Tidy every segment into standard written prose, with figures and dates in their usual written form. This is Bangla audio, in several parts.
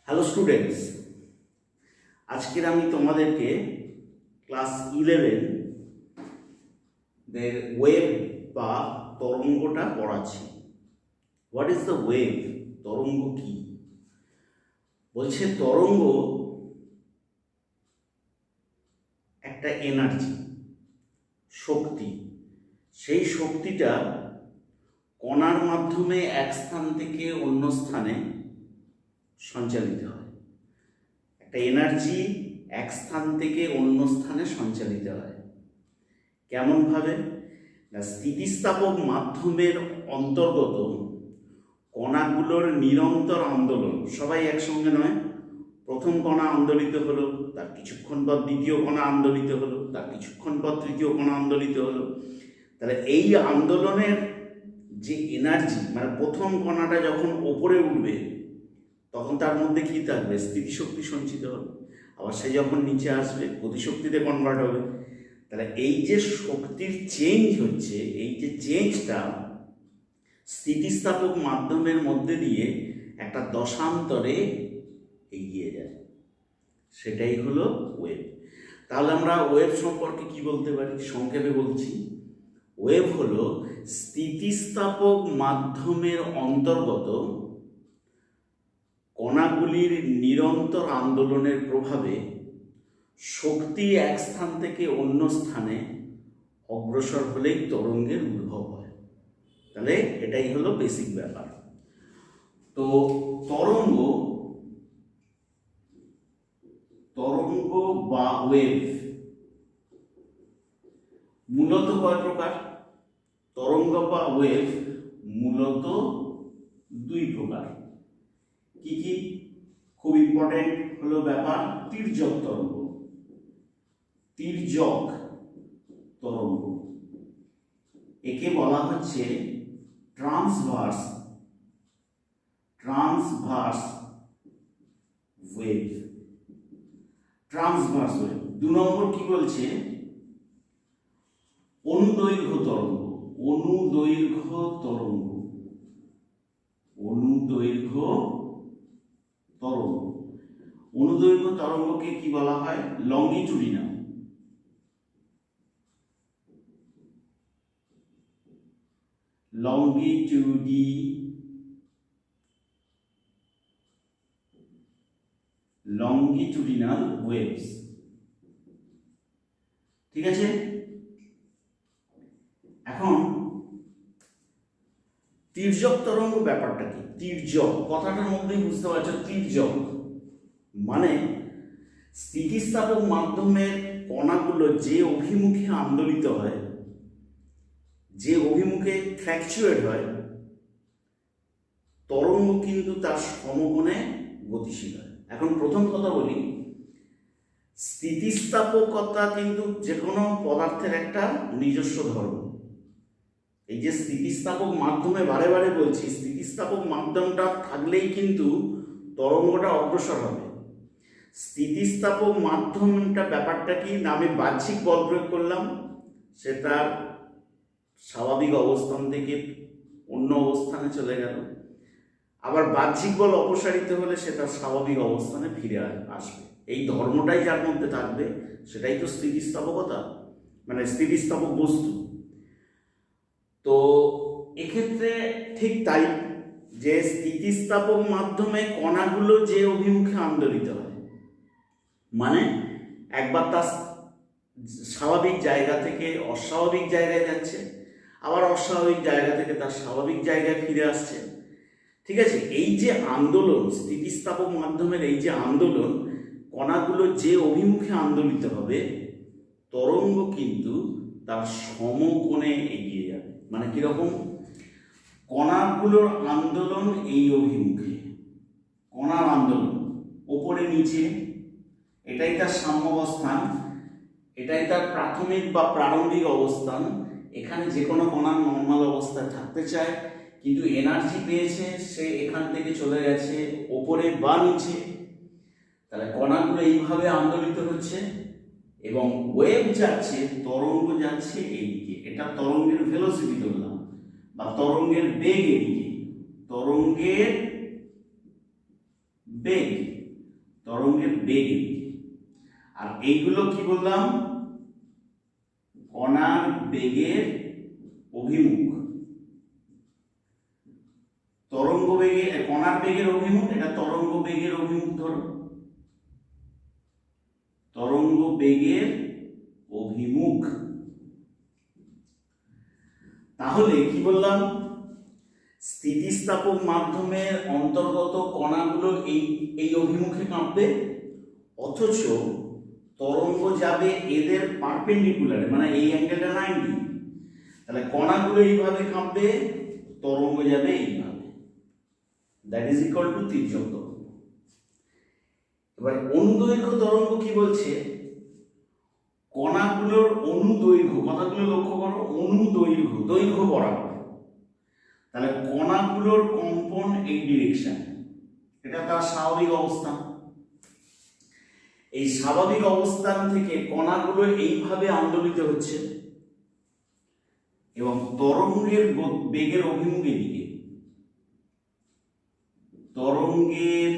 হ্যালো স্টুডেন্টস, আজকের আমি তোমাদেরকে ক্লাস 11 দের ওয়েভ বা তরঙ্গটা পড়াচ্ছি। What is the wave? তরঙ্গ কি? বলছে তরঙ্গ একটা এনার্জি, শক্তি। সেই শক্তিটা কণার মাধ্যমে এক স্থান থেকে অন্য স্থানে সঞ্চালিত হয়। একটা এনার্জি এক স্থান থেকে অন্য স্থানে সঞ্চালিত হয় কেমনভাবে? না, স্থিতিস্থাপক মাধ্যমের অন্তর্গত কণাগুলোর নিরন্তর আন্দোলন। সবাই একসঙ্গে নয়, প্রথম কণা আন্দোলিত হলো, তার কিছুক্ষণ পর দ্বিতীয় কণা আন্দোলিত হলো, তার কিছুক্ষণ পর তৃতীয় কণা আন্দোলিত হলো। তাহলে এই আন্দোলনের যে এনার্জি, মানে প্রথম কণাটা যখন ওপরে উঠবে তখন তার মধ্যে কি থাকবে? স্থিতিশক্তি সঞ্চিত হবে। আবার সে যখন নিচে আসবে গতিশক্তিতে কনভার্ট হবে। তাহলে এই যে শক্তির চেঞ্জ হচ্ছে, এই যে চেঞ্জটা স্থিতিস্থাপক মাধ্যমের মধ্যে দিয়ে একটা দশান্তরে এগিয়ে যায়, সেটাই হলো ওয়েভ। তাহলে আমরা ওয়েভ সম্পর্কে কি বলতে পারি? সংক্ষেপে বলছি, ওয়েভ হলো স্থিতিস্থাপক মাধ্যমের অন্তর্গত কণাগুলির নিরন্তর আন্দোলনের প্রভাবে শক্তি এক স্থান থেকে অন্য স্থানে অগ্রসর হলেই তরঙ্গের উদ্ভব হয়। তাহলে এটাই হলো বেসিক ব্যাপার। তো তরঙ্গ বা ওয়েভ মূলত কয় প্রকার? তরঙ্গ বা ওয়েভ মূলত দুই প্রকার। কি কি? খুব ইম্পর্টেন্ট হলো ব্যাপার, তির্যক তরঙ্গ। তির্যক তরঙ্গ একে বলা হচ্ছে ট্রান্সভার্স ওয়েভ। Transverse wave. 2 নম্বর কি বলছে? অনুদৈর্ঘ্য তরঙ্গ। অনুদৈর্ঘ্য তরঙ্গ। অনুদৈর্ঘ্য তরঙ্গ। অনুদৈর্ঘ্য তরঙ্গকে কি বলা হয়? লংগিটুডিনাল। লংগিটুডিনাল ওয়েভস। ঠিক আছে। এখন তির্যক তরঙ্গ ব্যাপারটা কি? তির্যক কথাটার মধ্যেই বুঝতে পারছো, তির্যক মানে স্থিতিস্থাপক মাধ্যমের কণাগুলো যে অভিমুখে আন্দোলিত হয়, যে অভিমুখে ফ্ল্যাকচুয়েট হয়, তরঙ্গ কিন্তু তার সমকোণে গতিশীল হয়। এখন প্রথম কথা বলি, স্থিতিস্থাপকতা কিন্তু যে কোনো পদার্থের একটা নিজস্ব ধর্ম। এই যে স্থিতিস্থাপক মাধ্যমে বারে বারে বলছি, স্থিতিস্থাপক মাধ্যমটা থাকলেই কিন্তু তরঙ্গটা অগ্রসর হবে। স্থিতিস্থাপক মাধ্যমটা ব্যাপারটা কি? না, আমি বাহ্যিক বল প্রয়োগ করলাম, সেটা স্বাভাবিক অবস্থান থেকে অন্য অবস্থানে চলে গেল। আবার বাহ্যিক বল অপসারিত হলে সেটা স্বাভাবিক অবস্থানে ফিরে আসবে। এই ধর্মটাই যার মধ্যে থাকবে, সেটাই তো স্থিতিস্থাপকতা, মানে স্থিতিস্থাপক বস্তু। তো এক্ষেত্রে ঠিক তাই, যে স্থিতিস্থাপক মাধ্যমে কণাগুলো যে অভিমুখে আন্দোলিত হয়, মানে একবার তার স্বাভাবিক জায়গা থেকে অস্বাভাবিক জায়গায় যাচ্ছে, আবার অস্বাভাবিক জায়গা থেকে তার স্বাভাবিক জায়গায় ফিরে আসছে। ঠিক আছে। এই যে আন্দোলন, স্থিতিস্থাপক মাধ্যমের এই যে আন্দোলন, কণাগুলো যে অভিমুখে আন্দোলিত হবে, তরঙ্গ কিন্তু তার সমকোণে এগিয়ে যাবে। মানে কিরকম? কণাগুলোর আন্দোলন এই অভিমুখে, কণার আন্দোলন ওপরে নিচে, এটাই তার সাম্যাবস্থান, এটাই তার প্রাথমিক বা প্রারম্ভিক অবস্থান। এখানে যে কোনো কণার নর্মাল অবস্থায় থাকতে চায়, কিন্তু এনার্জি পেয়েছে, সে এখান থেকে চলে গেছে ওপরে বা নিচে। তাহলে কণাগুলো এইভাবে আন্দোলিত হচ্ছে এবং ওয়েভ যাচ্ছে, তরঙ্গ যাচ্ছে এইদিকে। এটা তরঙ্গের ভেলোসিটি ধরলাম, বা তরঙ্গের বেগ এদিকে, তরঙ্গের বেগ তরঙ্গের বেগ এদিকে। আর এইগুলো কি বললাম, কণার বেগের অভিমুখ। তরঙ্গ বেগে কণার বেগের অভিমুখ, এটা তরঙ্গ বেগের অভিমুখ ধরো, তরঙ্গ বেগের অভিমুখ। তাহলে কি বললাম, স্থিতিস্থাপক মাধ্যমের অন্তর্গত কণাগুলো এই অভিমুখে কাঁপবে, অথচ তরঙ্গ যাবে এদের পারপেন্ডিকুলারে, মানে এই অ্যাঙ্গেলটা 90, তাহলে কণাগুলো এইভাবে কাঁপবে, তরঙ্গ যাবে এইভাবে, দ্যাট ইজ ইকুয়াল টু তির্যক তরঙ্গ। এবার অনুদৈর্ঘ্য তরঙ্গ কি বলছে, কণাগুলোর অনুদৈর্ঘ্য, কথাগুলো লক্ষ্য করো, অনুদৈর্ঘ্য, দৈর্ঘ্য বরাবর, তাহলে কণাগুলোর কম্পন এই ডিরেকশন, এটা তার স্বাভাবিক অবস্থান। এই স্বাভাবিক অবস্থান থেকে কণাগুলো এইভাবে আন্দোলিত হচ্ছে এবং তরঙ্গের বেগের অভিমুখ এদিকে, তরঙ্গের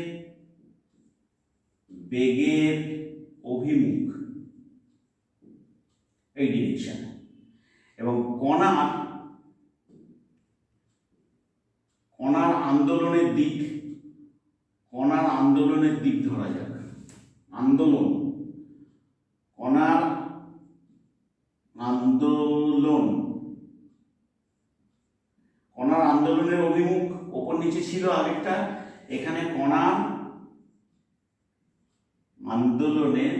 বেগের অভিমুখ এই ডিরেকশন, এবং কণার আন্দোলনের দিক, কণার আন্দোলনের দিক ধরা যাক, আন্দোলন, কণার আন্দোলন, কণার আন্দোলনের অভিমুখ ওপর নিচে ছিল আরেকটা, এখানে কণার আন্দোলনের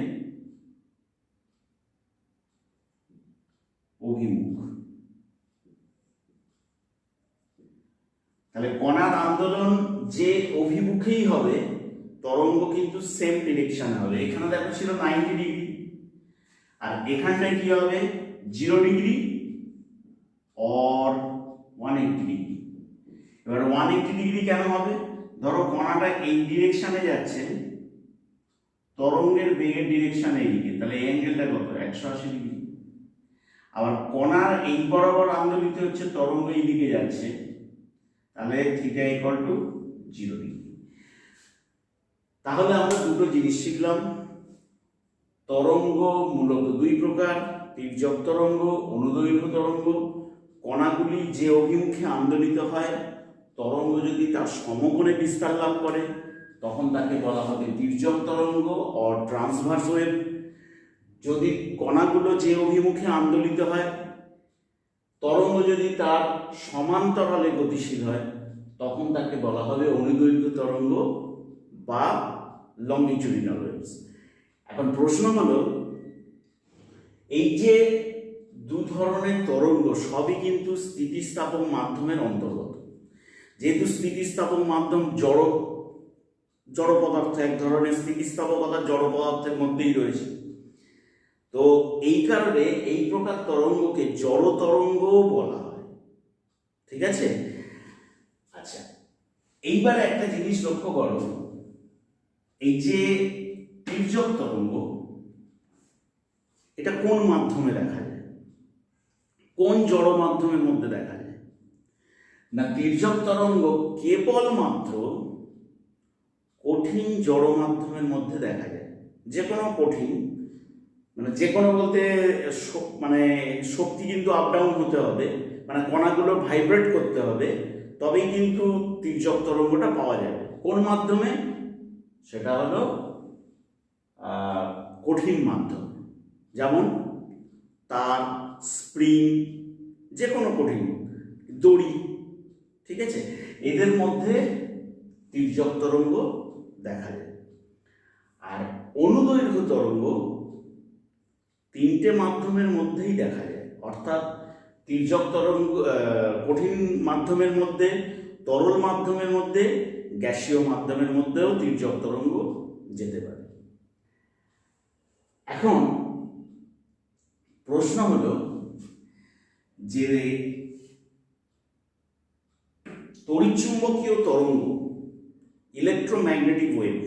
অভিমুখ। তাহলে কণার আন্দোলন যে অভিমুখেই হবে, তরঙ্গ কিন্তু সেম ডিরেকশনে হবে। এখানে দেখো ছিল 90 ডিগ্রি, আর এখানটায় কি হবে 0 ডিগ্রি অর 180 ডিগ্রি। এবার 180 ডিগ্রি কেন হবে, ধরো কণাটা এই ডিরেকশনে যাচ্ছে, তরঙ্গের বেগের ডিরেকশনে এইদিকে, তাহলে এই অ্যাঙ্গেলটা কত 180 ডিগ্রি। আবার কণার এই বরাবর আন্দোলিত হচ্ছে, তরঙ্গ এইদিকে যাচ্ছে, তাহলে থিটা ইকুয়াল টু 0 ডিগ্রি। তাহলে আমরা দুটো জিনিস শিখলাম, তরঙ্গ মূলত দুই প্রকার, তির্যক তরঙ্গ, অনুদৈর্ঘ্য তরঙ্গ। কণাগুলি যে অভিমুখে আন্দোলিত হয়, তরঙ্গ যদি তার সমকোণে বিস্তার লাভ করে, তখন তাকে বলা হবে তির্যক তরঙ্গ অর ট্রান্সভার্স ওয়েভ। যদি কণাগুলো যে অভিমুখে আন্দোলিত হয়, তরঙ্গ যদি তার সমান্তরালে গতিশীল হয়, তখন তাকে বলা হবে অনুদৈর্ঘ্য তরঙ্গ বা লংগিটিউডিনাল ওয়েভস। এখন প্রশ্ন হলো, এই যে দু ধরনের তরঙ্গ সবই কিন্তু স্থিতিস্থাপক মাধ্যমের অন্তর্গত। যেহেতু স্থিতিস্থাপক মাধ্যম জড় পদার্থ, এক ধরনের স্থিতিস্থাপকতা জড় পদার্থের মধ্যেই রয়েছে, তো এই কারণে এই প্রকার তরঙ্গকে জড় তরঙ্গও বলা হয়। ঠিক আছে, আচ্ছা এইবার একটা জিনিস লক্ষ্য করো, এই যে তির্যক তরঙ্গ, এটা কোন মাধ্যমে দেখা যায়, কোন জড় মাধ্যমের মধ্যে দেখা যায় না, তির্যক তরঙ্গ কেবলমাত্র কঠিন জড় মাধ্যমের মধ্যে দেখা যায়। যে কোনো কঠিন, মানে যে কোনো বলতে মানে শক্তি কিন্তু আপ ডাউন হতে হবে, মানে কণাগুলো ভাইব্রেট করতে হবে, তবেই কিন্তু তির্যক তরঙ্গটা পাওয়া যাবে। কোন মাধ্যমে, সেটা হলো কঠিন মাধ্যম, যেমন তার, স্প্রিং, যে কোনো কঠিন, দড়ি, ঠিক আছে, এদের মধ্যে তির্যক তরঙ্গ দেখা যায়। আর অনুদৈর্ঘ্য তরঙ্গ তিনটে মাধ্যমের মধ্যেই দেখা যায়, অর্থাৎ তির্যক তরঙ্গ কঠিন মাধ্যমের মধ্যে, তরল মাধ্যমের মধ্যে, গ্যাসীয় মাধ্যমের মধ্যেও তির্যক তরঙ্গ যেতে পারে। এখন প্রশ্ন হলো যে তড়িৎচুম্বকীয় তরঙ্গ, ইলেকট্রোম্যাগনেটিক ওয়েভ,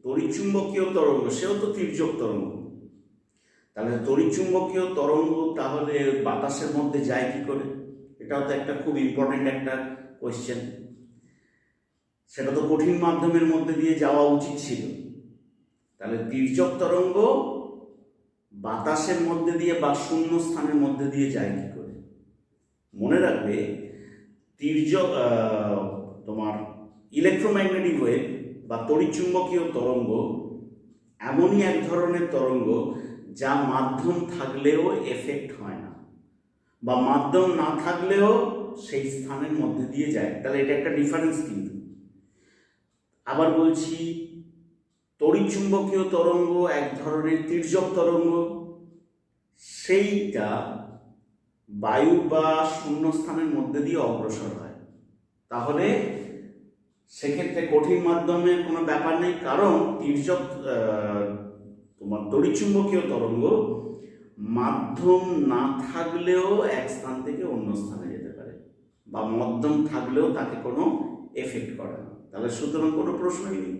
তড়িৎচুম্বকীয় তরঙ্গ, সেও তো তির্যক তরঙ্গ। তাহলে তড়িৎচুম্বকীয় তরঙ্গ তাহলে বাতাসের মধ্যে যায় কি করে, এটাও তো একটা খুব ইম্পর্টেন্ট একটা কোয়েশ্চেন। সেটা তো কঠিন মাধ্যমের মধ্যে দিয়ে যাওয়া উচিত ছিল, তাহলে তির্যক তরঙ্গ বাতাসের মধ্যে দিয়ে বা শূন্য স্থানের মধ্যে দিয়ে যায় কি করে? মনে রাখবে, তির্যক তোমার ইলেকট্রোম্যাগনেটিক ওয়েভ বা তড়িৎচুম্বকীয় তরঙ্গ এমনই এক ধরনের তরঙ্গ যা মাধ্যম থাকলেও এফেক্ট হয় না, বা মাধ্যম না থাকলেও সেই স্থানের মধ্যে দিয়ে যায়। তাহলে এটা একটা ডিফারেন্স কিন্তু। আবার বলছি, তড়িৎচুম্বকীয় তরঙ্গ এক ধরনের তির্যক তরঙ্গ, সেইটা বায়ু বা শূন্যস্থানের মধ্যে দিয়ে অগ্রসর হয়। তাহলে সেক্ষেত্রে কঠিন মাধ্যমের কোনো ব্যাপার নেই, কারণ তির্যক তোমার তড়িৎচুম্বকীয় তরঙ্গ মাধ্যম না থাকলেও এক স্থান থেকে অন্য স্থানে যেতে পারে, বা মাধ্যম থাকলেও তাকে কোনো এফেক্ট করে না। তাহলে সুতরাং কোনো প্রশ্নই নেই।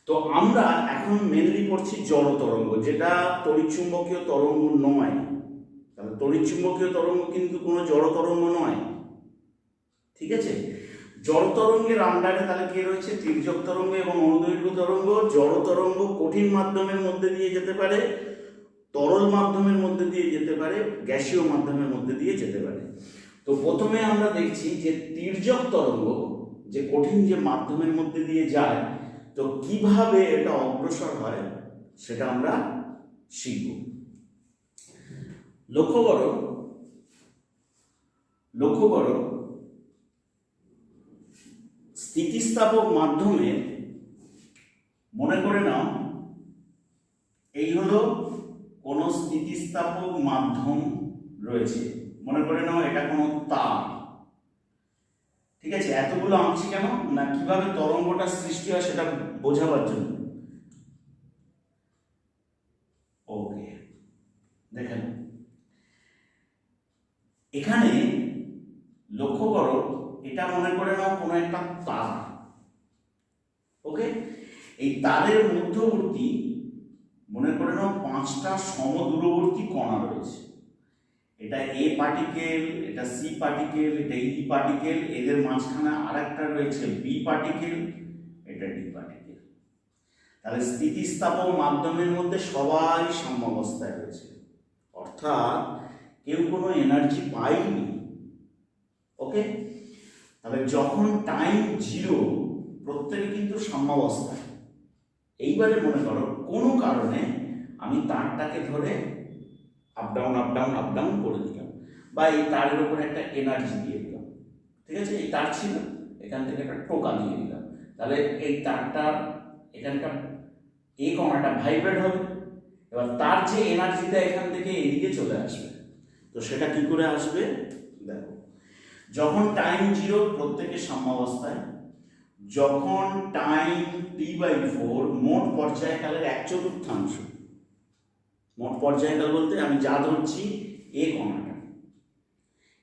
তো আমরা এখন মেনলি পড়ছি জড় তরঙ্গ, যেটা তড়িৎচুম্বকীয় তরঙ্গ নয়। তাহলে তড়িৎচুম্বকীয় তরঙ্গ কিন্তু কোনো জড় তরঙ্গ নয়, ঠিক আছে? জড় তরঙ্গের আন্ডারে তাহলে কে রয়েছে? তির্যক তরঙ্গ এবং অনুদৈর্ঘ্য তরঙ্গ। জড় তরঙ্গ কঠিন মাধ্যমের মধ্যে দিয়ে যেতে পারে, তরল মাধ্যমের মধ্যে দিয়ে যেতে পারে, গ্যাসীয় মাধ্যমের মধ্যে দিয়ে যেতে পারে। তো প্রথমে আমরা দেখছি যে তির্যক তরঙ্গ যে কঠিন যে মাধ্যমের মধ্যে দিয়ে যায়, তো কিভাবে এটা অগ্রসর হয় সেটা আমরা শিখব। লক্ষ্য করো স্থিতিস্থাপক মাধ্যমে, মনে করে নাও এই হলো কোনো স্থিতিস্থাপক মাধ্যম রয়েছে, মনে করে নাও এটা কোনো তার, ঠিক আছে? এতগুলো আঁকছি কেন না, কিভাবে তরঙ্গটা সৃষ্টি হয় সেটা বোঝাবার জন্য। ওকে, দেখেন এখানে লক্ষ্য করো, এটা মনে করে নাও কোনো একটা তার। ওকে, এই তারের মধ্যবর্তী মনে করে নাও 5টা সমদূরবর্তী কণা রয়েছে। এটা এ পার্টিকেল, এটা সি পার্টিকেল, এটা ই পার্টিকেল, এদের মাঝখানে আরেকটা রয়েছে বি পার্টিকেল, এটা ডি পার্টিকেল। তাহলে স্থিতিস্থাপক মাধ্যমের মধ্যে সবাই সাম্যাবস্থায় রয়েছে, অর্থাৎ কেউ কোনো এনার্জি পায়নি। ওকে, তাহলে যখন টাইম 0, প্রত্যেকে কিন্তু সাম্যাবস্থায়। এইবারে মনে করো কোনো কারণে আমি তারটাকে ধরে আপ ডাউন করে দিলাম, বা এই তারের উপরে একটা এনার্জি দিয়ে দিলাম, ঠিক আছে? এই তার ছিল, এখান থেকে একটা টোকা দিয়ে দিলাম, তাহলে এই তারটা এখানকার এই কণাটা ভাইব্রেট হবে। এবার তার যে এনার্জিটা এখান থেকে এদিকে চলে আসবে, তো সেটা কি করে আসবে দেখো। যখন টাইম 0, প্রত্যেকে সাম্যাবস্থায়। যখন টাইম T/4, মোট পর্যায়কালের 1/4, মোট পর্যায়কাল বলতে আমি যা ধরছি এ কণাটা,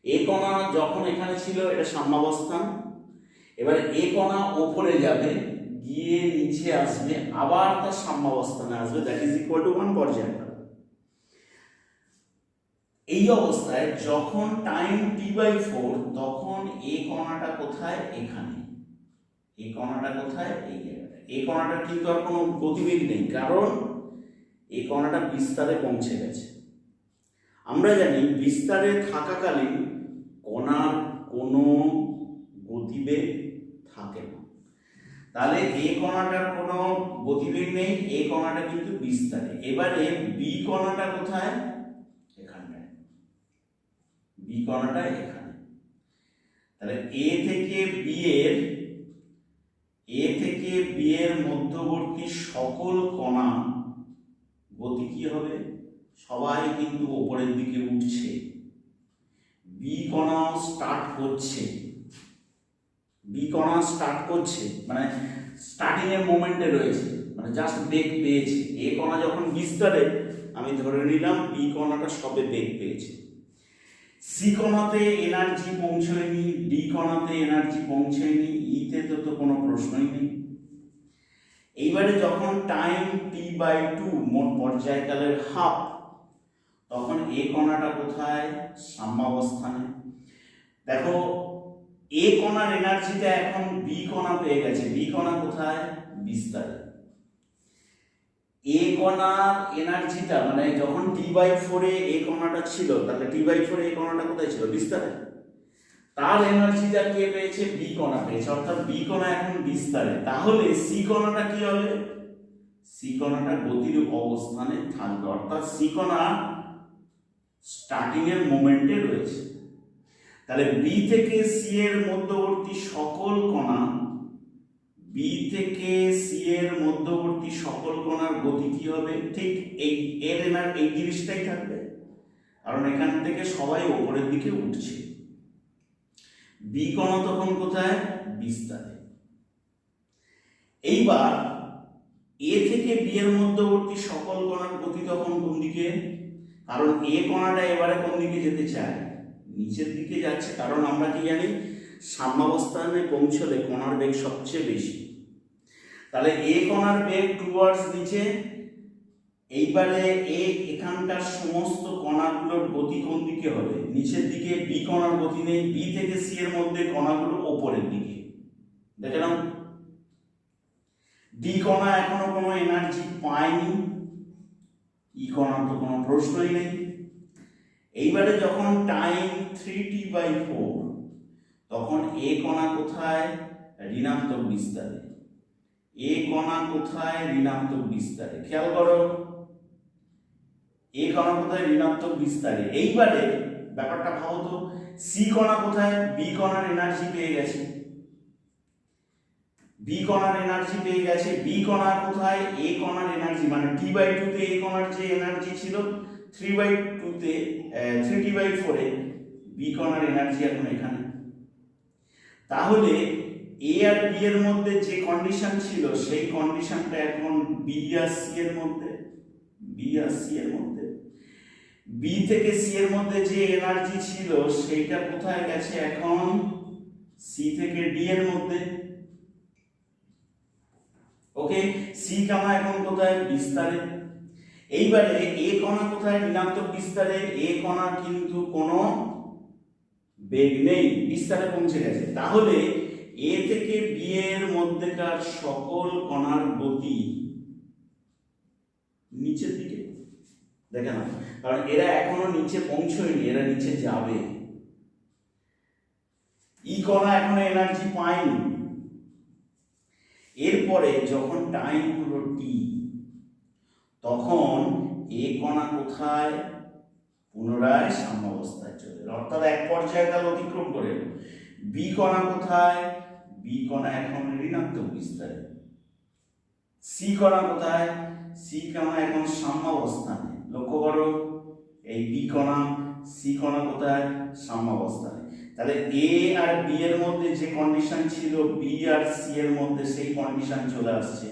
এ কণা যখন এখানে ছিল এটা সাম্যাবস্থান। এবার এ কণা ওপরে যাবে, গিয়ে নিচে আসবে, আবার তার সাম্যাবস্থানে আসবে, দ্যাট ইজ ইকুয়াল টু 1 পর্যায়কাল। এই অবস্থায় যখন টাইম T/4, তখন এ কণাটা কোথায়? এখানে। এই কণাটা কোথায়? এই জায়গাটা। এই কণাটার কিন্তু আর কোনো গতিবেগ নেই, কারণ এই কণাটা বিস্তারে পৌঁছে গেছে। আমরা জানি বিস্তারে থাকাকালীন কণার কোনো গতিবেগ থাকে না। তাহলে এই কণাটার কোনো গতিবেগ নেই, এই কণাটা কিন্তু বিস্তারে। এবারে বি কণাটা কোথায়? এখানটায়। বি কণাটা এখানে। তাহলে এ থেকে বি এর মধ্যবর্তী সকল কণা গতি কি হবে? সবাই কিন্তু উপরের দিকে উঠছে। বি কণা স্টার্ট করছে, মানে স্টার্টিং এর মোমেন্টে রয়েছে, মানে জাস্ট বেগ পেয়েছে। এ কণা যখন বিস্তারে, আমি ধরে নিলাম বি কণাটা সবে বেগ পেয়েছে। সি কণাতে এনার্জি পৌঁছয়নি, ডি কণাতে এনার্জি পৌঁছয়নি, ইতে তো কোনো প্রশ্নই নেই। এইবারে যখন টাইম T/2, মোট পর্যায়কালের হাফ, তখন এ কণাটা কোথায়? সাম্যাবস্থানে। দেখো এ কণার এনার্জিটা এখন বি কণা পেয়ে গেছে। বি কণা কোথায়? বিস্তারে। এ কণার এনার্জিটা মানে যখন T/4 এ কণাটা ছিল, তাহলে T/4 এ কণাটা কোথায় ছিল? বিস্তারে। তার এনার্জিটা কে পেয়েছে? বি কণা পেয়েছে, অর্থাৎ বি কণা এখন বিস্তারে। তাহলে সি কণাটা কি হবে? সি কণাটা গতির অবস্থানে থাকবে, অর্থাৎ সি কণা স্টার্টিং এর মোমেন্টে রয়েছে। তাহলে বি থেকে সি এর মধ্যবর্তী সকল কণা, বি থেকে সি এর মধ্যবর্তী সকল কণার গতি কি হবে? ঠিক এই এই জিনিসটাই থাকবে, কারণ এখান থেকে সবাই উপরের দিকে উঠছে। বি কণা তখন কোথায়? বিস্তারে। এইবার এ থেকে বি এর মধ্যবর্তী সকল কণার গতি তখন কোন দিকে? কারণ এ কণাটা এবারে কোন দিকে যেতে চায়? নিচের দিকে যাচ্ছে, কারণ আমরা কি জানি? সাম্যাবস্থানে পৌঁছলে কণার বেগ সবচেয়ে বেশি। তাহলে এ কণার বেগ টুয়ার্ডস নিচে। এইবারে এখানকার সমস্ত কণাগুলোর গতি কোন দিকে হবে? নিচের দিকে। বি কণার গতি নেই, বি থেকে সি এর মধ্যে কণাগুলো উপরের দিকে। দেখে নাও, ডি কণা এখনো কোনো এনার্জি পায়নি, ই কণার তো কোনো প্রশ্নই নেই। এইবারে যখন টাইম 3T/4, তখন এ কণা কোথায়? ঋণাত্মক বিস্তারে। এ কণা কোথায়? ঋণাত্মক বিস্তারে। খেয়াল করো, এ কণা কোথায়? ঋণাত্মক বিস্তারে। এইবারে ব্যাপারটা ভাবো তো, সি কণা কোথায়? বি কণার এনার্জি পেয়ে গেছে, বি কণার এনার্জি পেয়ে গেছে। বি কণা কোথায়? এ কণার এনার্জি মানে T/2 তে এ কণার যে এনার্জি ছিল 3/2 তে 3T/4 এ বি কণার এনার্জি এখন এখানে। তাহলে এ আর বি এর মধ্যে যে কন্ডিশন ছিল সেই কন্ডিশনটা এখন বি আর সি এর মধ্যে, বি আর সি এর মধ্যে। বি থেকে সি এর মধ্যে যে এনার্জি ছিল সেইটা কোথায় গেছে এখন? সি থেকে ডি এর মধ্যে। ওকে, সি কণা এখন কোথায়? বিস্তারে। এইবারে এ কণা কোথায়? ঋণাত্মক বিস্তারে। এ কণা কিন্তু কোনো বেগ নেই, বিস্তারে পৌঁছে গেছে। তাহলে এ থেকে বি এর মধ্যেকার সকল কণার গতি নিচের দিকে। দেখে না, কারণ এরা এখনো নিচে পৌঁছয়নি, এরা নিচে যাবে। ই কণা এখনো এনার্জি পায়নি। এরপরে যখন টাইম হলো টি, তখন এ কণা কোথায়? পুনরায় সাম্যাবস্থায় চলে এলো, অর্থাৎ এক পর্যায়ে কাল অতিক্রম করে এলো। বি কণা কোথায়? বি কণা এখন ঋণাত্মক বিস্তারে। সি কণা কোথায়? সি কণা এখন সাম্যাবস্থানে। লক্ষ্য করো, এই বি কণা, সি কণা কোথায়? সাম্যাবস্থানে। তাহলে এ আর বি এর মধ্যে যে কন্ডিশন ছিল বি আর সি এর মধ্যে, সেই কন্ডিশন চলে আসছে।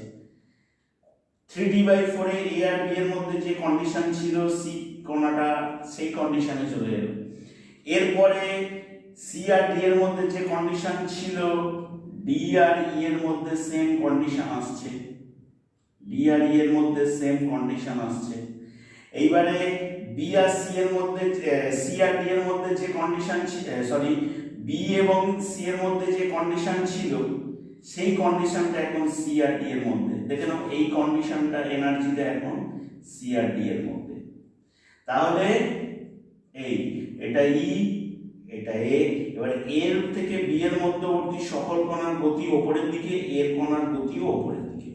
3D/4 এ এ আর বি এর মধ্যে যে কন্ডিশন ছিল সি কণাটা সেই কন্ডিশনে চলে এলো। এরপরে সি আর ডি এর মধ্যে যে কন্ডিশন ছিল ডি আর ই এর মধ্যে সেম কন্ডিশন আসছে, ডি আর ই এর মধ্যে সেম কন্ডিশন আসছে। এইবারে বি আর সি এর মধ্যে, সি আর ডি এর মধ্যে যে কন্ডিশন সরি বি এবং সি এর মধ্যে যে কন্ডিশন ছিল সেই কন্ডিশনটা এখন সি আর ডি এর মধ্যে। দেখে নাও, এই কন্ডিশনটা এনার্জিটা এখন সি আর ডি এর মধ্যে। তাহলে এটা ই, এটা এ। এবার এর থেকে বি এর মধ্যবর্তী সকল কণার গতি উপরের দিকে, এর কণার গতিও উপরের দিকে।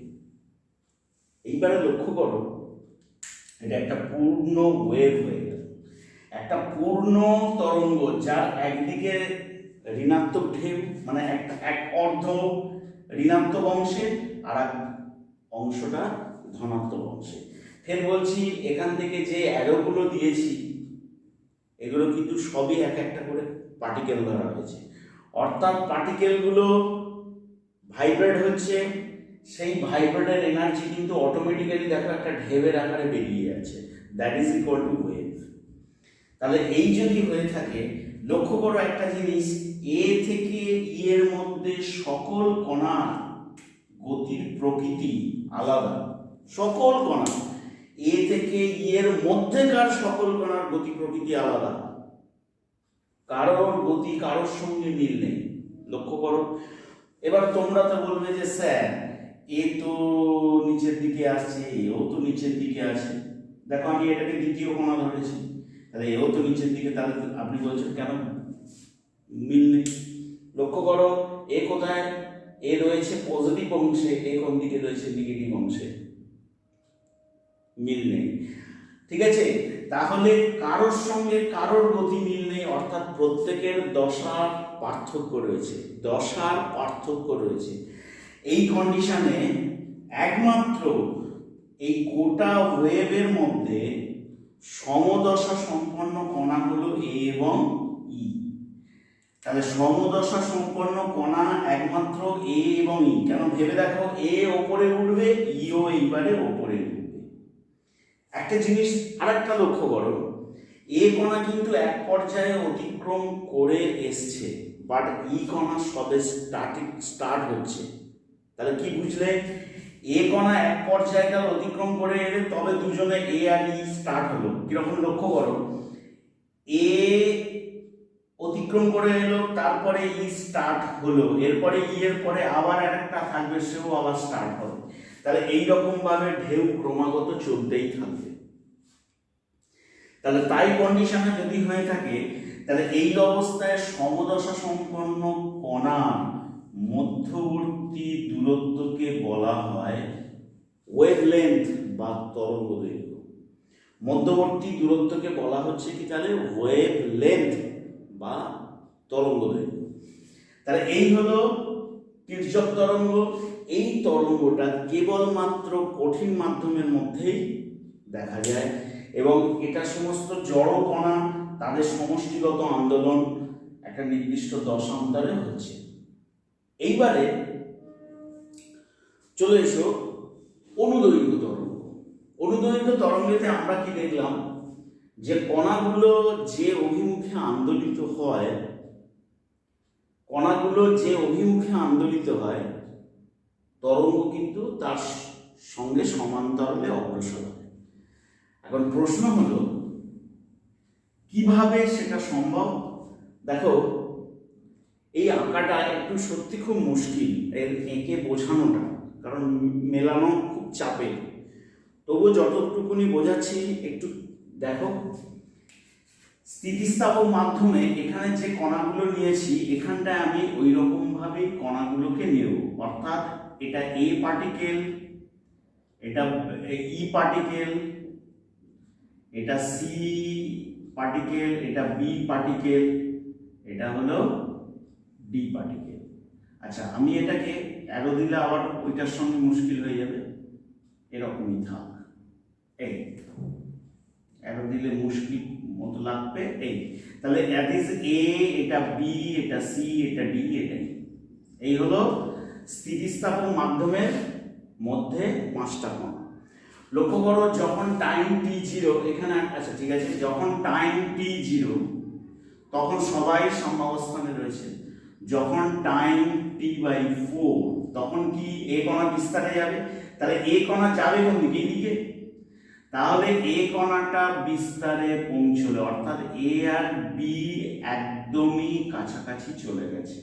এইবারে লক্ষ্য করো, এটা একটা পূর্ণ ওয়েভ হয়ে গেল, একটা পূর্ণ তরঙ্গ, যার একদিকে ঋণাত্মক ঢেউ মানে এক অর্ধ ঋণাত্মক অংশে আর এক অংশটা ধনাত্মক অংশে। ফের বলছি, এখান থেকে যে অ্যারোগুলো দিয়েছি এগুলো কিন্তু সবই এক একটা করে পার্টিকেল ধরা হয়েছে, অর্থাৎ পার্টিকেলগুলো ভাইব্রেট হচ্ছে। সেই ভাইব্রেটের এনার্জি কিন্তু অটোমেটিক্যালি দেখো একটা ঢেউয়ের আকারে বেরিয়ে যাচ্ছে, that is equal to wave. তাহলে এই যদি হয়ে থাকে, লক্ষ্য করো একটা জিনিস, এ থেকে ই এর মধ্যে সকল কণার গতির প্রকৃতি আলাদা। সকল কণা, এ থেকে ই এর মধ্যেকার সকল কণার গতি প্রকৃতি আলাদা, কারোর গতি কারোর সঙ্গে মিল নেই। লক্ষ্য করো। এবার তোমরা তো বলবে যে স্যার এ তো নিচের দিকে আসছে, এও তো নিচের দিকে আছে। দেখো আমি এটাকে দ্বিতীয় কণা ধরেছি, তাহলে এও তো নিচের দিকে, তাহলে আপনি বলছেন কেন মিল নেই? লক্ষ্য করো এ কোথায়, এ রয়েছে পজিটিভ অংশে, এ কোন দিকে রয়েছে নেগেটিভ অংশে, মিল নেই। ঠিক আছে, তাহলে কারোর সঙ্গে কারোর গতি মিল নেই, অর্থাৎ প্রত্যেকের দশার পার্থক্য রয়েছে, দশার পার্থক্য রয়েছে। এই কন্ডিশনে একমাত্র এই গোটা ওয়েভের মধ্যে সমদশা সম্পন্ন কণা হলো এ এবং ই। তাহলে সমদশা সম্পন্ন কণা একমাত্র এ এবং ই। কেন ভেবে দেখো, এ ওপরে উঠবে, ইও এইবারে ওপরে উঠবে। একটা জিনিস আরেকটা লক্ষ্য করো, এ কণা কিন্তু এক পর্যায়ে অতিক্রম করে এসছে, বাট ই কণা সবে স্টার্ট হচ্ছে। তাহলে কি বুঝলে, এ কণা এক পর্যায়টা অতিক্রম করে এলে তবে দুজনে এ আর ই স্টার্ট হলো। কিরকম লক্ষ্য করো, এ অতিক্রম করে এলো, তারপরে ই স্টার্ট হলো, এরপরে ই এর পরে আবার একটা থাকবে, সেও আবার স্টার্ট হবে। তাহলে এইরকম ভাবে ঢেউ ক্রমাগত চলতেই থাকবে। তাহলে তাই কন্ডিশনে যদি হয়ে থাকে, তাহলে এই অবস্থায় সমদশা সম্পন্ন কণার মধ্যবর্তী দূরত্বকে বলা হয় ওয়েভলেন্থ বা তরঙ্গ দৈর্ঘ্য। মধ্যবর্তী দূরত্বকে বলা হচ্ছে কি তাহলে ওয়েভলেন্থ বা তরঙ্গ দৈর্ঘ্য। তাহলে এই হলো তির্যক তরঙ্গ। এই তরঙ্গটা কেবলমাত্র কঠিন মাধ্যমের মধ্যেই দেখা যায় এবং এটা সমস্ত জড় কণা তাদের সমষ্টিগত আন্দোলন একটা নির্দিষ্ট দশান্তরে হচ্ছে। এইবারে চলে এসো অনুদৈর্ঘ্য তরঙ্গ। অনুদৈর্ঘ্য তরঙ্গেতে আমরা কি দেখলাম, যে কণাগুলো যে অভিমুখে আন্দোলিত হয়, কণাগুলো যে অভিমুখে আন্দোলিত হয়, তরঙ্গ কিন্তু তার সঙ্গে সমান্তরালে অগ্রসর হয়। এখন প্রশ্ন হলো কিভাবে সেটা সম্ভব। দেখো এই আঁকাটা একটু সত্যি খুব মুশকিল এঁকে বোঝানোটা, কারণ মেলানো খুব চাপের। তবু যতটুকুনি বোঝাচ্ছি একটু দেখো। স্থিতিস্থাপক মাধ্যমে এখানে যে কণাগুলো নিয়েছি, এখানটায় আমি ওই রকম ভাবে কণাগুলোকে নেব, অর্থাৎ এটা এ পার্টিকেল, এটা ই পার্টিকেল, এটা সি পার্টিকেল, এটা বি পার্টিকেল, এটা হলো ডি পার্টিকেল। আচ্ছা আমি এটাকে অ্যারো দিলে আবার ওইটার সঙ্গে মুশকিল হয়ে যাবে, এরকমই থাক। এই অ্যারো দিলে মুশকিল মতো লাগবে। এই তাহলে দ্যাট ইজ এ, এটা বি, এটা সি, এটা ডি, এটা ই। এই হলো স্থিতিস্থাপক মাধ্যমের মধ্যে পাঁচটা কণা। লক্ষ্য করো যখন টাইম t0 এখানে, আচ্ছা ঠিক আছে, যখন টাইম t0 তখন সবাই সাম্যাবস্থানে রয়েছে। যখন টাইম t/4 তখন কি এ কণা বিস্তারে যাবে, তাহলে এ কণা যাবে কোন দিকে, এইদিকে। তাহলে এ কণাটা বিস্তারে পৌঁছলো, অর্থাৎ এ আর বি একদমই কাছাকাছি চলে গেছে।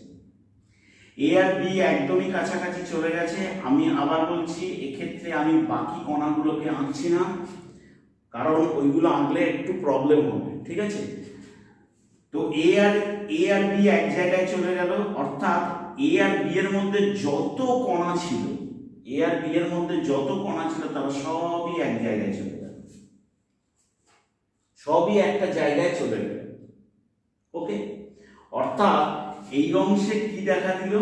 এ আর বি একদমই কাছাকাছি চলে গেছে। আমি আবার বলছি, এক্ষেত্রে আমি বাকি কণাগুলোকে আঁকছি না, কারণ ওইগুলো আঁকলে একটু প্রবলেম হবে, ঠিক আছে। তো এ আর বি এক জায়গায় চলে গেল, অর্থাৎ এ আর বি এর মধ্যে যত কণা ছিল, এ আর বি এর মধ্যে যত কণা ছিল তারা সবই এক জায়গায় চলে গেল, সবই একটা জায়গায় চলে গেল। ওকে, অর্থাৎ এই অংশে কি দেখা দিল,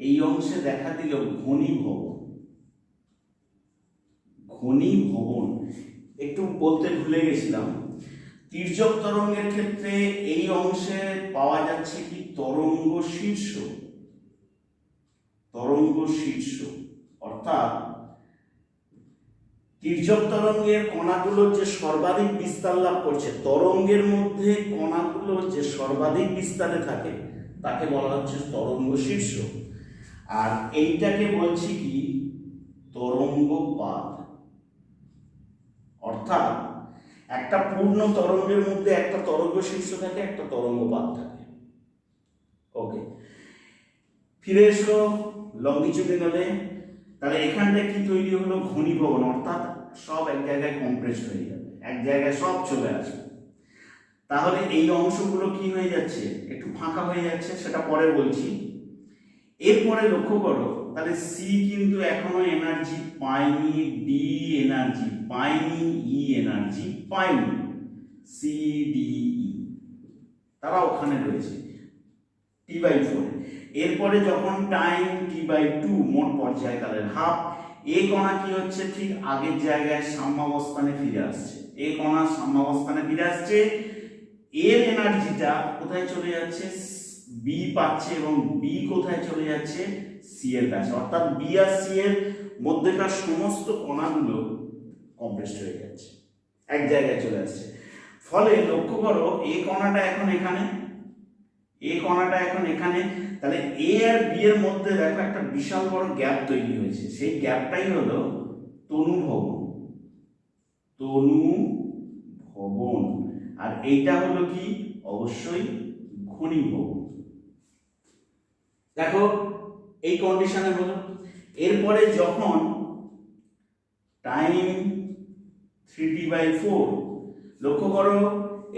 এই অংশে দেখা দিল ঘনীভবন। ঘনীভবন একটু বলতে ভুলে গেছিলাম, তির্যক তরঙ্গের ক্ষেত্রে এই অংশে পাওয়া যাচ্ছে কি তরঙ্গ শীর্ষ। তরঙ্গ শীর্ষ অর্থাৎ তির্যক তরঙ্গের কণাগুলো যে সর্বাধিক বিস্তার লাভ করছে, তরঙ্গের মধ্যে কণাগুলো যে সর্বাধিক বিস্তারে থাকে তাকে বলা হচ্ছে তরঙ্গ শীর্ষ। আর এইটাকে বলছি কি তরঙ্গপাত। অর্থাৎ একটা পূর্ণ তরঙ্গের মধ্যে একটা তরঙ্গ শীর্ষ থাকে, একটা তরঙ্গপাত থাকে। ওকে, ফিরে এসো লংগিটিউডিনালে। তাহলে এখানটা কি তৈরি হলো, ঘনীভবন, অর্থাৎ সব এক জায়গায় কম্প্রেস হয়ে যাবে, এক জায়গায় সব চলে আসবে। তাহলে এই অংশগুলো কি হয়ে যাচ্ছে, একটু ফাঁকা হয়ে যাচ্ছে, সেটা পরে বলছি। এরপরে লক্ষ্য করো, তাহলে সি কিন্তু এখনো এনার্জি পায়নি, ডি এনার্জি পায়নি, ই এনার্জি পায়নি, সি ডি ই তারা ওখানে রয়েছে T/4। এরপরে যখন টাইম T/2, মোট পর্যায়কালের হাফ, এ কণা কি হচ্ছে, ঠিক আগের জায়গায় সাম্যাবস্থানে ফিরে আসছে। এ কণা সাম্যাবস্থানে ফিরে আসছে, এর এনার্জিটা কোথায় চলে যাচ্ছে, বি পাচ্ছে, এবং বি কোথায় চলে যাচ্ছে, সি এর কাছে, অর্থাৎ বি আর সি এর মধ্যেকার সমস্ত কণাগুলো কম্প্রেসড হয়ে যাচ্ছে, এক জায়গায় চলে আসছে। ফলে লক্ষ্য করো, এ কণাটা এখন এখানে, এ কণাটা এখন এখানে, তাহলে এ আর বি এর মধ্যে দেখো একটা বিশাল বড় গ্যাপ তৈরি হয়েছে, সেই গ্যাপটাই হলো তনুভবন, তনুভবন। আর এইটা হলো কি, অবশ্যই ঘনীভবন। দেখো এই কন্ডিশনে হলো। এরপরে যখন টাইম 3T/4, লক্ষ্য করো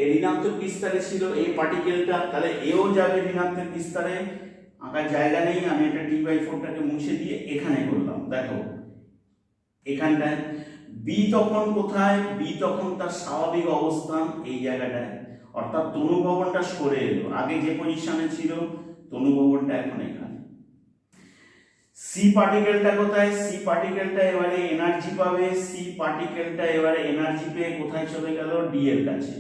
এই ঋণাত্মক বিস্তারে ছিল এই পার্টিকেলটা, তাহলে এও যাবে ঋণাত্মক বিস্তারে, আঁকার জায়গা নেই, আমি এটা T/4টাকে মুছে দিয়ে এখানে করলাম। দেখো এখানটায় বি তখন কোথায়, বি তখন তার স্বাভাবিক অবস্থান এই জায়গাটায়, অর্থাৎ তনুভবনটা সরে এলো, আগে যে পজিশনে ছিল তনুভবনটা এখন এখানে। সি পার্টিকেলটা কোথায়, সি পার্টিকেলটা এবারে এনার্জি পাবে, সি পার্টিকেলটা এবারে এনার্জি পেয়ে কোথায় চলে গেল, ডি এর কাছে।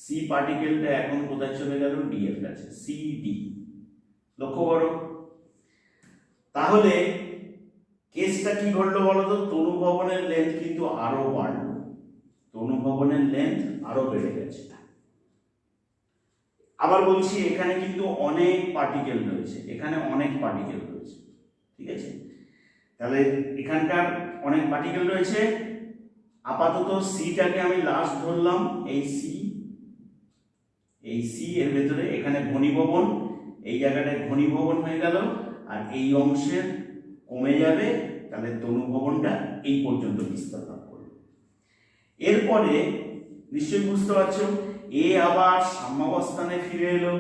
সি পার্টিকেলটা এখন কোথায় চলে গেল, ডি এর কাছে, সি ডি। লক্ষ্য করো, তাহলে কেসটা কি ঘটলো বলো তো, তনুভবনের লেন্থ কিন্তু আরো বাড়লো, তনুভবনের লেন্থ আরো বেড়ে গেছে। আবার বলছি, এখানে কিন্তু অনেক পার্টিকেল রয়েছে, এখানে অনেক পার্টিকেল রয়েছে, ঠিক আছে। তাহলে এখানকার অনেক পার্টিকেল রয়েছে, আপাতত সিটাকে আমি লাস্ট ধরলাম, এই সি, এই সি এর ভেতরে এখানে ঘনীভবন, এই জায়গাটায় ঘনীভবন হয়ে গেল, আর এই অংশের কমে যাবে, তাহলে তনুভবনটা এই পর্যন্ত বিস্তার লাভ করবে। এরপরে নিশ্চয়ই বুঝতে পারছো, এ আবার সাম্যাবস্থানে ফিরে এলো,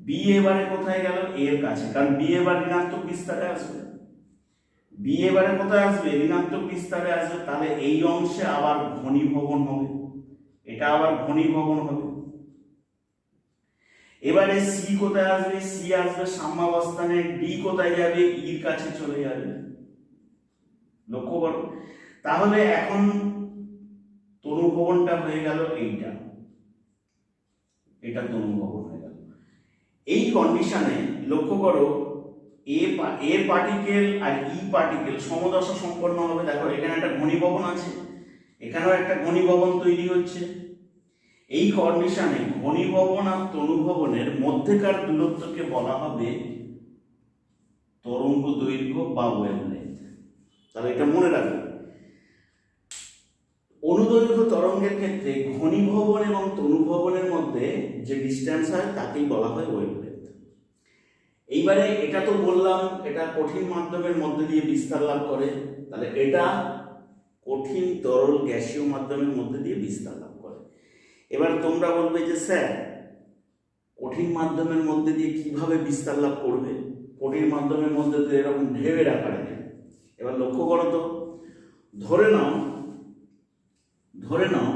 বি এবারে কোথায় গেল, এর কাছে, কারণ বি এবার ঋণাত্মক বিস্তারে আসবে, বি এবারে কোথায় আসবে, ঋণাত্মক বিস্তারে আসবে, তাহলে এই অংশে আবার ঘনীভবন হবে, এটা আবার ঘনীভবন হবে। এবারে সি কোথায় আসবে, সি আসবে সাম্যাবস্থানে, ডি কোথায় যাবে, ইর কাছে চলে যাবে। লক্ষ্য করো, তাহলে এখন তনুভবনটা হয়ে গেল এইটা, এটা তনুভবন হয়ে গেল। এই কন্ডিশনে লক্ষ্য করো, এ পার্টিকেল আর ই পার্টিকেল সমদশা সম্পন্ন হবে। দেখো এখানে একটা ঘনীভবন আছে, এখানেও একটা ঘনীভবন তৈরি হচ্ছে। এই কন্ডিশনে ঘনীভবন আর তনুভবনের মধ্যেকার দূরত্বকে বলা হবে তরঙ্গ দৈর্ঘ্য বা ওয়েভলেন্থ। তাহলে এটা মনে রাখবে, অনুদৈর্ঘ্য তরঙ্গের ক্ষেত্রে ঘনীভবন এবং তনুভবনের মধ্যে যে ডিস্টেন্স হয় তাকেই বলা হয় ওয়েভলেন্থ। এইবারে এটা তো বললাম এটা কঠিন মাধ্যমের মধ্যে দিয়ে বিস্তার লাভ করে, তাহলে এটা কঠিন তরল গ্যাসীয় মাধ্যমের মধ্যে দিয়ে বিস্তার লাভ করে। এবার তোমরা বলবে যে স্যার কঠিন মাধ্যমের মধ্যে দিয়ে কিভাবে বিস্তার লাভ করবে, কঠিন মাধ্যমের মধ্যে তো এরকম ঢেউয়ের আকারে নেই। এবার লক্ষ্য করো তো, ধরে নাও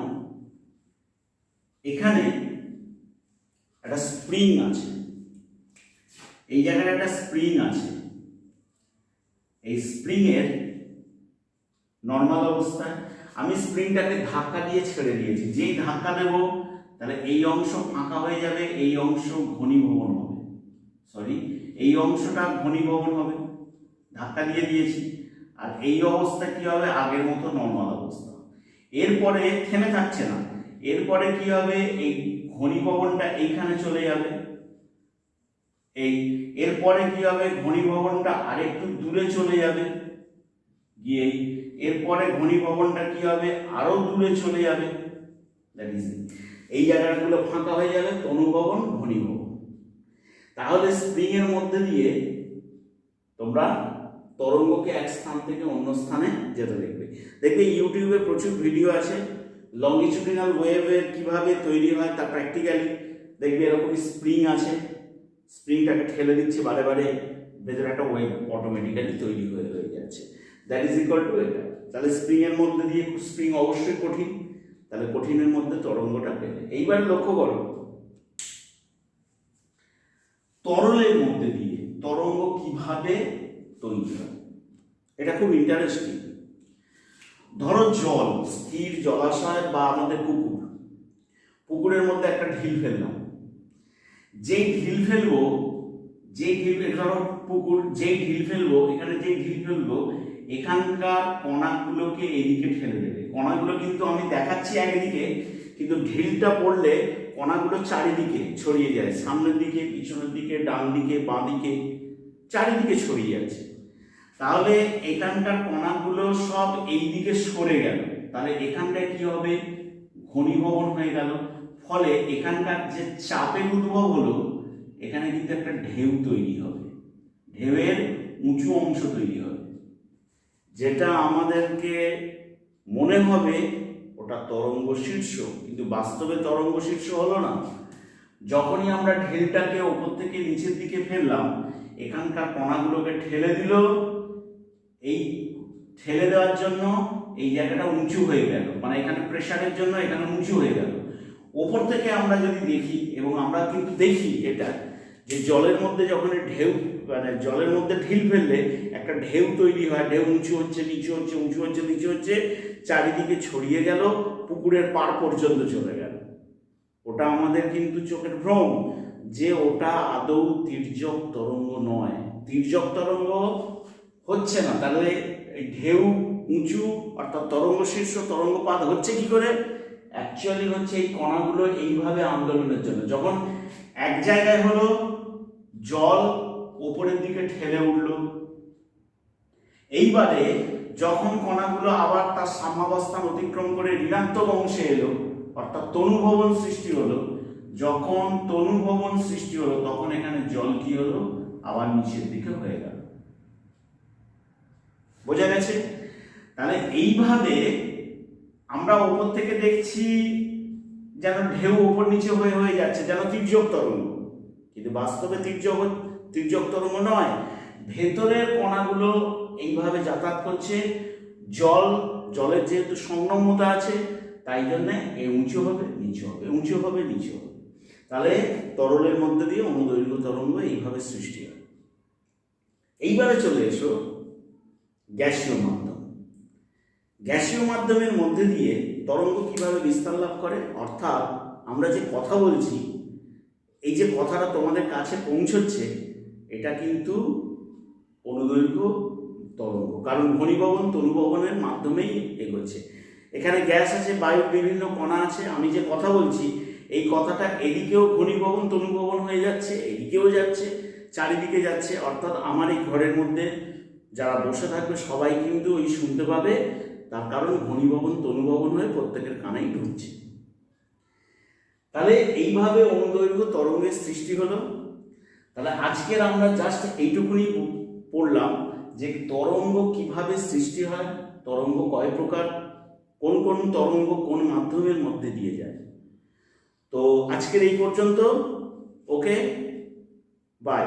এখানে একটা স্প্রিং আছে, এই জায়গায় একটা স্প্রিং আছে, এই স্প্রিং এর নর্মাল অবস্থায় আমি স্প্রিংটাকে ধাক্কা দিয়ে ছেড়ে দিয়েছি, যেই ধাক্কা দেব তাহলে এই অংশ ফাঁকা হয়ে যাবে, এই অংশ ঘনীভবন হবে, এই অংশটা ঘনীভবন হবে, ধাক্কা দিয়ে দিয়েছি। আর এই অবস্থা কি হবে, আগের মতো নর্মাল অবস্থা। এরপরে থেমে থাকছে না, এরপরে কি হবে, এই ঘনীভবনটা এইখানে চলে যাবে, এরপরে কি হবে, ঘনীভবনটা আরেকটু দূরে চলে যাবে গিয়ে, এরপরে ঘনীভবনটা কি হবে, আরো দূরে চলে যাবে, এই জায়গাগুলো ফাঁকা হয়ে যাবে, তনুভবন ঘনীভবন। তাহলে স্প্রিং এর মধ্যে দিয়ে তোমরা তরঙ্গকে এক স্থান থেকে অন্য স্থানে যেতে দেখবে। দেখবে ইউটিউবে প্রচুর ভিডিও আছে লংগিটিউডিনাল ওয়েভের কিভাবে তৈরি হয় তা প্র্যাকটিক্যালি। দেখবে এরকম স্প্রিং আছে, স্প্রিংটাকে ঠেলে দিচ্ছে বারে বারে, ভেতরে একটা ওয়েভ অটোমেটিক্যালি তৈরি হয়ে যাচ্ছে। দ্যাট ইজ ইকুয়াল টু এটা। তাহলে স্প্রিংয়ের মধ্যে দিয়ে, স্প্রিং অবশ্যই কঠিন, তাহলে কঠিনের মধ্যে তরঙ্গটা পেলে। এইবার লক্ষ্য করো তরলের মধ্যে দিয়ে তরঙ্গ কিভাবে তৈরি হয়, এটা খুব ইন্টারেস্টিং। ধরো জল, স্থির জলাশয় বা আমাদের পুকুরের মধ্যে একটা ঢিল ফেললাম। যেই ঢিল ফেলবো, ধরো পুকুর, যেই ঢিল ফেলবো, এখানে যেই ঢিল ফেলবো এখানকার কণাগুলোকে এদিকে ঠেলে দেবে। কণাগুলো কিন্তু আমি দেখাচ্ছি একদিকে, কিন্তু ঢিলটা পড়লে কণাগুলো চারিদিকে ছড়িয়ে যায়, সামনের দিকে, পিছনের দিকে, ডান দিকে, বাঁ দিকে, চারিদিকে ছড়িয়ে যাচ্ছে। তাহলে এখানকার কণাগুলো সব এই দিকে সরে গেল, তাহলে এখানটায় কি হবে, ঘনীভবন হয়ে গেল। ফলে এখানকার যে চাপের উদ্ভব হলো, এখানে কিন্তু একটা ঢেউ তৈরি হবে, ঢেউয়ের উঁচু অংশ তৈরি হবে, যেটা আমাদেরকে মনে হবে ওটা তরঙ্গ শীর্ষ, কিন্তু বাস্তবে তরঙ্গ শীর্ষ হলো না। যখনই আমরা ঢেলটাকে ওপর থেকে নিচের দিকে ফেললাম, এখানকার কণাগুলোকে ঠেলে দিল, এই ঠেলে দেওয়ার জন্য এই জায়গাটা উঁচু হয়ে গেল, মানে এখানে প্রেসারের জন্য এখানে উঁচু হয়ে গেল। ওপর থেকে আমরা যদি দেখি, এবং আমরা কিন্তু দেখি এটা, যে জলের মধ্যে যখন ঢেউ, মানে জলের মধ্যে ঢিল ফেললে একটা ঢেউ তৈরি হয়, ঢেউ উঁচু হচ্ছে, নিচু হচ্ছে, উঁচু হচ্ছে, নিচু হচ্ছে, চারিদিকে ছড়িয়ে গেল, পুকুরের পাড় পর্যন্ত চলে গেল। ওটা আমাদের কিন্তু চোখের ভ্রম, যে ওটা আদৌ তির্যক তরঙ্গ নয়, তির্যক তরঙ্গ হচ্ছে না। তাহলে এই ঢেউ উঁচু অর্থাৎ তরঙ্গ শীর্ষ, তরঙ্গপাত হচ্ছে কি করে? অ্যাকচুয়ালি হচ্ছে এই কণাগুলো এইভাবে আন্দোলনের জন্য। যখন এক জায়গায় হলো, জল উপরের দিকে ঠেলে উঠলো, এইবারে যখন কণাগুলো আবার তার সাম্যাবস্থান অতিক্রম করে ঋণাত্মক অংশে এলো, অর্থাৎ তনুভবন সৃষ্টি হলো, যখন তনুভবন সৃষ্টি হলো তখন এখানে জল কি হলো, আবার নিচের দিকে হয়ে গেল। বোঝা গেছে? তাহলে এইভাবে আমরা ওপর থেকে দেখছি যেন ঢেউ ওপর নিচে হয়ে যাচ্ছে, যেন তির্যক তরঙ্গ, কিন্তু বাস্তবে তির্যক তরঙ্গ নয়। ভেতরের কণাগুলো এইভাবে যাতায়াত করছে, জলের যেহেতু সংলগ্নতা আছে, তাই জন্য এ উঁচু হবে, নিচু হবে, উঁচু হবে, নিচু হবে। তাহলে তরলের মধ্যে দিয়ে অনুদৈর্ঘ্য তরঙ্গ এইভাবে সৃষ্টি হয়। এইবারে চলে এসো গ্যাসীয় মাধ্যম। গ্যাসীয় মাধ্যমের মধ্যে দিয়ে তরঙ্গ কিভাবে বিস্তার লাভ করে, অর্থাৎ আমরা যে কথা বলছি, এই যে কথাটা তোমাদের কাছে পৌঁছচ্ছে, এটা কিন্তু অনুদৈর্ঘ্য তরঙ্গ, কারণ ঘনীভবন তনুভবনের মাধ্যমেই এগোচ্ছে। এখানে গ্যাস আছে, বায়ুর বিভিন্ন কণা আছে, আমি যে কথা বলছি এই কথাটা এদিকেও ঘনীভবন তনুভবন হয়ে যাচ্ছে, এদিকেও যাচ্ছে, চারিদিকে যাচ্ছে। অর্থাৎ আমার এই ঘরের মধ্যে যারা বসে থাকবে সবাই কিন্তু ওই শুনতে পাবে, তার কারণ ঘনীভবন তনুভবন হয়ে প্রত্যেকের কানেই ঢুকছে। তাহলে এইভাবে অনুদৈর্ঘ্য তরঙ্গের সৃষ্টি হলো। তাহলে আজকের আমরা জাস্ট এইটুকুনি পড়লাম যে তরঙ্গ কিভাবে সৃষ্টি হয়, তরঙ্গ কয় প্রকার, কোন কোন তরঙ্গ কোন মাধ্যমের মধ্যে দিয়ে যায়। তো আজকের এই পর্যন্ত, ওকে, বাই।